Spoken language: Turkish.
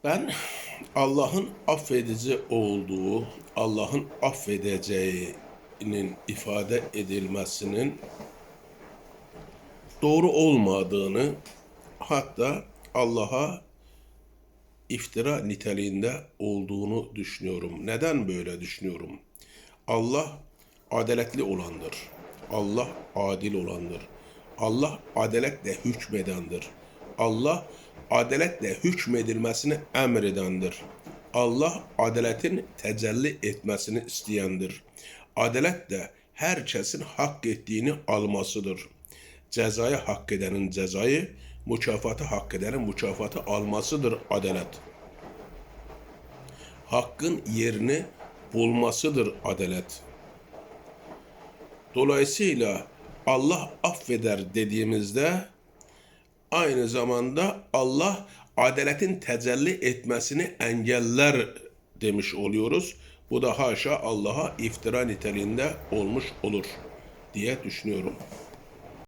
Ben Allah'ın affedici olduğu, Allah'ın affedeceğinin ifade edilmesinin doğru olmadığını, hatta Allah'a iftira niteliğinde olduğunu düşünüyorum. Neden böyle düşünüyorum? Allah adaletli olandır. Allah adil olandır. Allah adaletle hükmedendir. Allah adaletle hükmedilmesini emredendir. Allah adaletin tecelli etmesini isteyendir. Adalet de herkesin hak ettiğini almasıdır. Cezayı hak edenin cezayı, mükafatı hak edenin mükafatı almasıdır adalet. Hakkın yerini bulmasıdır adalet. Dolayısıyla Allah affeder dediğimizde aynı zamanda Allah adaletin tecelli etmesini engeller demiş oluyoruz. Bu da haşa Allah'a iftira niteliğinde olmuş olur diye düşünüyorum.